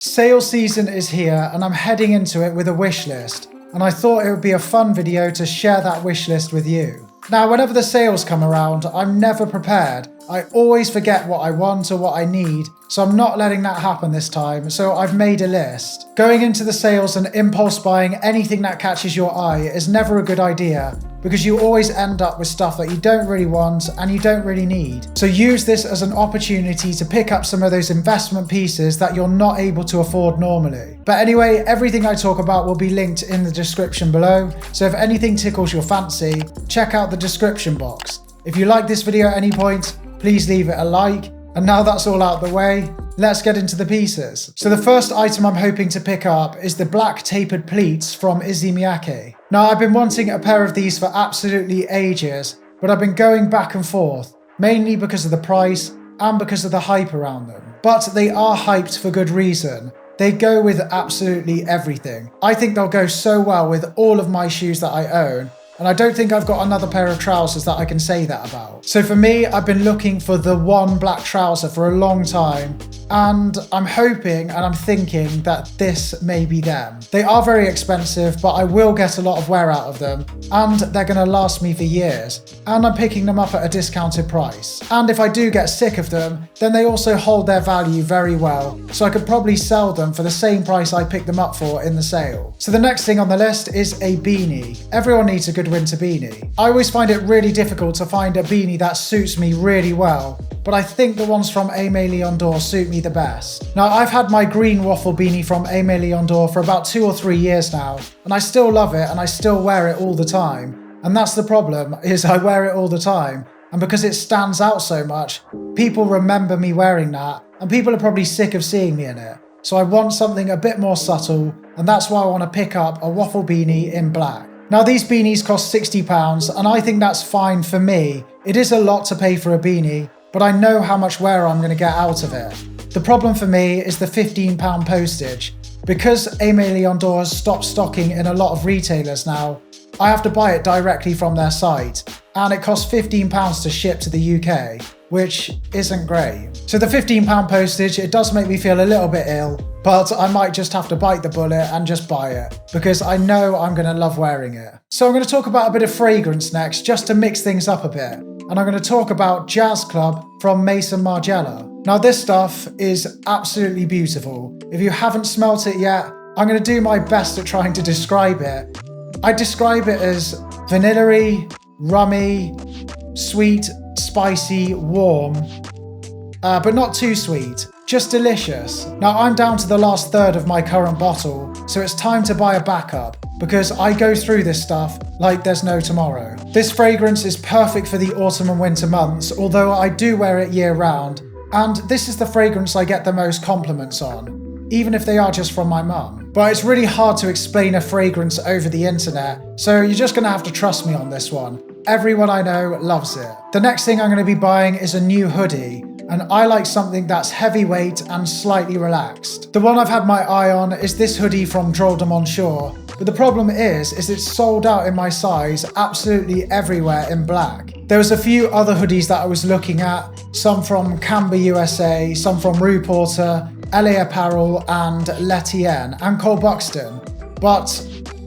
Sale season is here and I'm heading into it with a wish list, and I thought it would be a fun video to share that wish list with you. Now, whenever the sales come around, I'm never prepared. I always forget what I want or what I need, so I'm not letting that happen this time, so I've made a list. Going into the sales and impulse buying anything that catches your eye is never a good idea, because you always end up with stuff that you don't really want and you don't really need. So use this as an opportunity to pick up some of those investment pieces that you're not able to afford normally. But anyway, everything I talk about will be linked in the description below, so if anything tickles your fancy, check out the description box. If you like this video at any point, please leave it a like. And now that's all out of the way, let's get into the pieces. So the first item I'm hoping to pick up is the black tapered pleats from Issey Miyake. Now, I've been wanting a pair of these for absolutely ages, but I've been going back and forth, mainly because of the price and because of the hype around them. But they are hyped for good reason. They go with absolutely everything. I think they'll go so well with all of my shoes that I own, and I don't think I've got another pair of trousers that I can say that about. So for me, I've been looking for the one black trouser for a long time, and I'm hoping and I'm thinking that this may be them. They are very expensive, but I will get a lot of wear out of them, and they're gonna last me for years. And I'm picking them up at a discounted price. And if I do get sick of them, then they also hold their value very well, so I could probably sell them for the same price I picked them up for in the sale. So the next thing on the list is a beanie. Everyone needs a good winter beanie. I always find it really difficult to find a beanie that suits me really well, but I think the ones from Aimé Leon Dore suit me the best. Now, I've had my green waffle beanie from Aimé Leon Dore for about 2 or 3 years now, and I still love it and I still wear it all the time. And that's the problem, is I wear it all the time, and because it stands out so much, people remember me wearing that, and people are probably sick of seeing me in it. So I want something a bit more subtle, and that's why I want to pick up a waffle beanie in black. Now, these beanies cost £60, and I think that's fine for me. It is a lot to pay for a beanie, but I know how much wear I'm going to get out of it. The problem for me is the £15 postage. Because Aimé Leon Dore has stopped stocking in a lot of retailers now, I have to buy it directly from their site, and it costs £15 to ship to the UK, which isn't great. So the £15 postage, it does make me feel a little bit ill, but I might just have to bite the bullet and just buy it, because I know I'm going to love wearing it. So I'm going to talk about a bit of fragrance next, just to mix things up a bit. And I'm going to talk about Jazz Club from Maison Margiela. Now, this stuff is absolutely beautiful. If you haven't smelt it yet, I'm going to do my best at trying to describe it. I describe it as vanilla-y, rummy, sweet, spicy, warm, but not too sweet, just delicious. Now, I'm down to the last third of my current bottle, so it's time to buy a backup, because I go through this stuff like there's no tomorrow. This fragrance is perfect for the autumn and winter months, although I do wear it year round, and this is the fragrance I get the most compliments on, even if they are just from my mum. But it's really hard to explain a fragrance over the internet, so you're just gonna have to trust me on this one. Everyone I know loves it. The next thing I'm gonna be buying is a new hoodie, and I like something that's heavyweight and slightly relaxed. The one I've had my eye on is this hoodie from Drôle de Monsieur, but the problem is it's sold out in my size absolutely everywhere in black. There was a few other hoodies that I was looking at, some from Camber USA, some from Rue Porter, LA Apparel and L'Etienne and Cole Buxton. But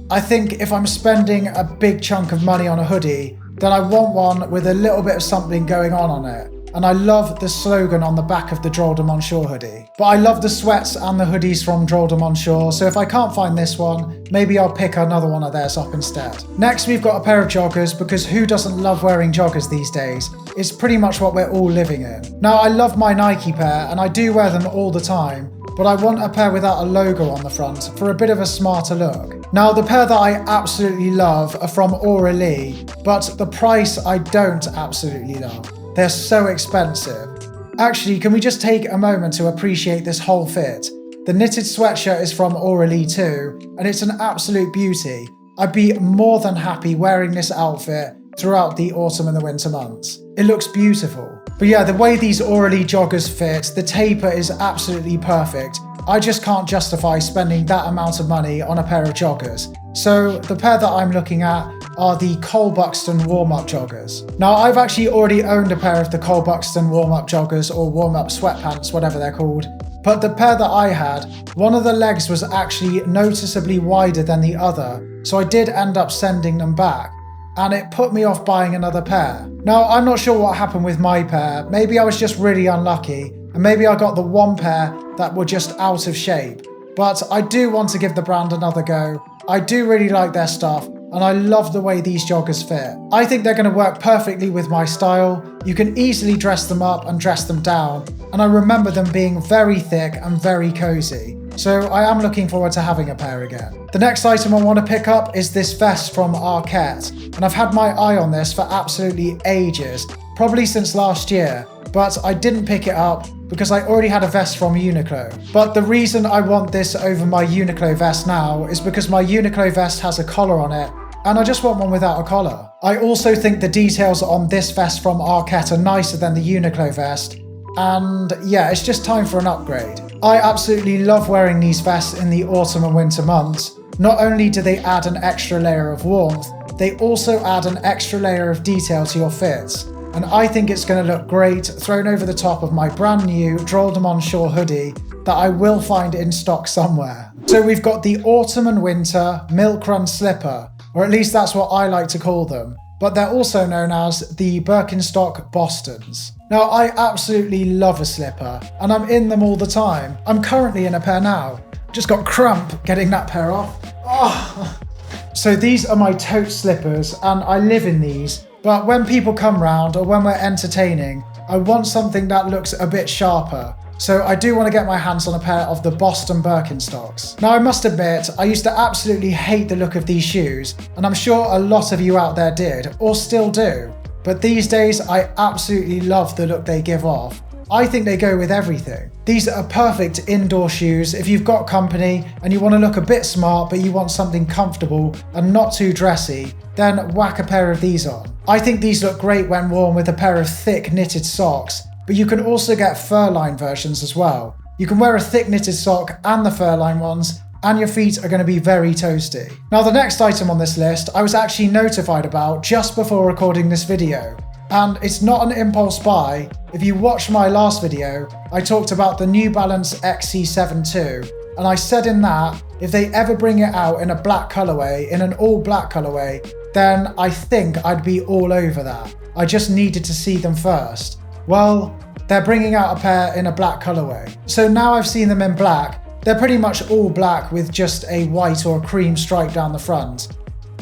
I think if I'm spending a big chunk of money on a hoodie, then I want one with a little bit of something going on it. And I love the slogan on the back of the Drôle de Monsieur hoodie. But I love the sweats and the hoodies from Drôle de Monsieur, so if I can't find this one, maybe I'll pick another one of theirs up instead. Next, we've got a pair of joggers, because who doesn't love wearing joggers these days? It's pretty much what we're all living in. Now, I love my Nike pair, and I do wear them all the time, but I want a pair without a logo on the front for a bit of a smarter look. Now, the pair that I absolutely love are from Aurelie, but the price I don't absolutely love. They're so expensive. Actually, can we just take a moment to appreciate this whole fit? The knitted sweatshirt is from Aurelie too, and it's an absolute beauty. I'd be more than happy wearing this outfit throughout the autumn and the winter months. It looks beautiful. But yeah, the way these Aurelie joggers fit, the taper is absolutely perfect. I just can't justify spending that amount of money on a pair of joggers. So the pair that I'm looking at are the Cole Buxton warm-up joggers. Now, I've actually already owned a pair of the Cole Buxton warm-up joggers, or warm-up sweatpants, whatever they're called, But the pair that I had, one of the legs was actually noticeably wider than the other, so I did end up sending them back, and it put me off buying another pair. Now, I'm not sure what happened with my pair. Maybe I was just really unlucky, and maybe I got the one pair that were just out of shape. But I do want to give the brand another go. I do really like their stuff, and I love the way these joggers fit. I think they're going to work perfectly with my style. You can easily dress them up and dress them down, and I remember them being very thick and very cozy. So I am looking forward to having a pair again. The next item I want to pick up is this vest from Arket, and I've had my eye on this for absolutely ages, probably since last year, but I didn't pick it up because I already had a vest from Uniqlo. But the reason I want this over my Uniqlo vest now is because my Uniqlo vest has a collar on it, and I just want one without a collar. I also think the details on this vest from Arket are nicer than the Uniqlo vest, and yeah, it's just time for an upgrade. I absolutely love wearing these vests in the autumn and winter months. Not only do they add an extra layer of warmth, they also add an extra layer of detail to your fits. And I think it's going to look great thrown over the top of my brand new Drôle de Mon Shore hoodie that I will find in stock somewhere. So we've got the autumn and winter milk run slipper, or at least that's what I like to call them, but they're also known as the Birkenstock Bostons. Now, I absolutely love a slipper, and I'm in them all the time. I'm currently in a pair now. Just got cramp getting that pair off. Oh. So these are my tote slippers, and I live in these, but when people come round or when we're entertaining, I want something that looks a bit sharper. So I do want to get my hands on a pair of the Boston Birkenstocks. Now, I must admit, I used to absolutely hate the look of these shoes, and I'm sure a lot of you out there did, or still do. But these days, I absolutely love the look they give off. I think they go with everything. These are perfect indoor shoes if you've got company and you want to look a bit smart but you want something comfortable and not too dressy, then whack a pair of these on. I think these look great when worn with a pair of thick knitted socks, but you can also get fur-lined versions as well. You can wear a thick knitted sock and the fur-lined ones, and your feet are going to be very toasty. Now, the next item on this list I was actually notified about just before recording this video, and it's not an impulse buy. If you watched my last video, I talked about the New Balance XC7 II, and I said in that if they ever bring it out in a black colourway, in an all black colourway, then I think I'd be all over that. I just needed to see them first. Well, they're bringing out a pair in a black colourway. So now I've seen them in black. They're pretty much all black with just a white or a cream stripe down the front.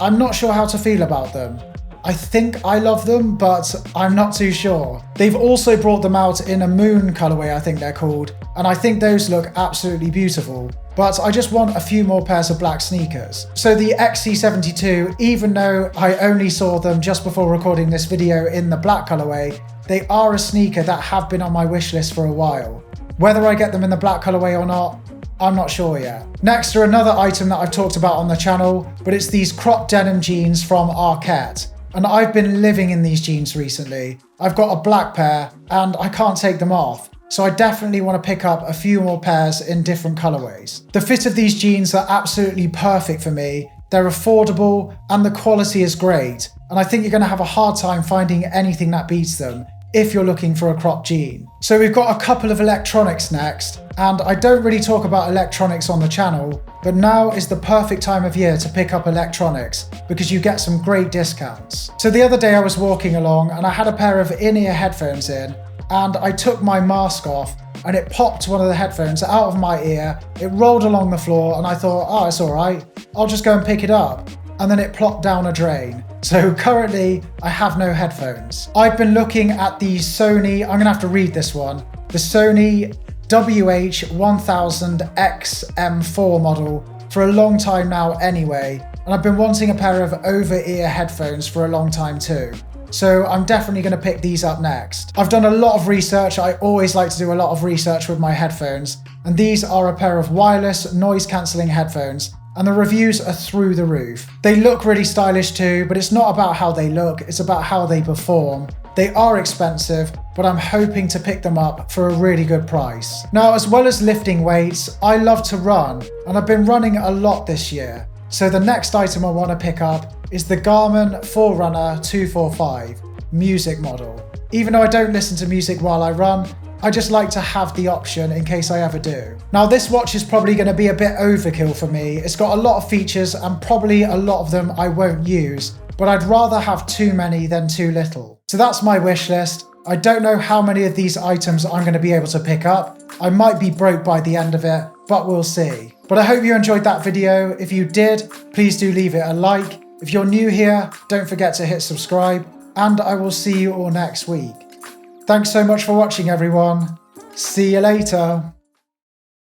I'm not sure how to feel about them. I think I love them, but I'm not too sure. They've also brought them out in a moon colourway, I think they're called, and I think those look absolutely beautiful. But I just want a few more pairs of black sneakers. So the XC72, even though I only saw them just before recording this video in the black colourway, they are a sneaker that have been on my wish list for a while. Whether I get them in the black colourway or not, I'm not sure yet. Next are another item that I've talked about on the channel, but it's these crop denim jeans from Arket. And I've been living in these jeans recently. I've got a black pair and I can't take them off. So I definitely want to pick up a few more pairs in different colorways. The fit of these jeans are absolutely perfect for me. They're affordable and the quality is great. And I think you're going to have a hard time finding anything that beats them if you're looking for a cropped jean. So we've got a couple of electronics next, and I don't really talk about electronics on the channel, but now is the perfect time of year to pick up electronics because you get some great discounts. So the other day I was walking along and I had a pair of in-ear headphones in, and I took my mask off and it popped one of the headphones out of my ear. It rolled along the floor and I thought, oh, it's all right, I'll just go and pick it up. And then it plopped down a drain. So currently I have no headphones. I've been looking at the Sony, I'm gonna have to read this one, the Sony WH-1000XM4 model for a long time now anyway, and I've been wanting a pair of over-ear headphones for a long time too. So I'm definitely going to pick these up next. I've done a lot of research. I always like to do a lot of research with my headphones, and these are a pair of wireless noise-cancelling headphones, and the reviews are through the roof. They look really stylish too, but it's not about how they look, it's about how they perform. They are expensive, but I'm hoping to pick them up for a really good price. Now, as well as lifting weights, I love to run, and I've been running a lot this year. So the next item I want to pick up is the Garmin Forerunner 245 music model. Even though I don't listen to music while I run, I just like to have the option in case I ever do. Now this watch is probably going to be a bit overkill for me. It's got a lot of features and probably a lot of them I won't use, but I'd rather have too many than too little. So that's my wish list. I don't know how many of these items I'm going to be able to pick up. I might be broke by the end of it, but we'll see. But I hope you enjoyed that video. If you did, please do leave it a like. If you're new here, don't forget to hit subscribe, and I will see you all next week. Thanks so much for watching, everyone. See you later.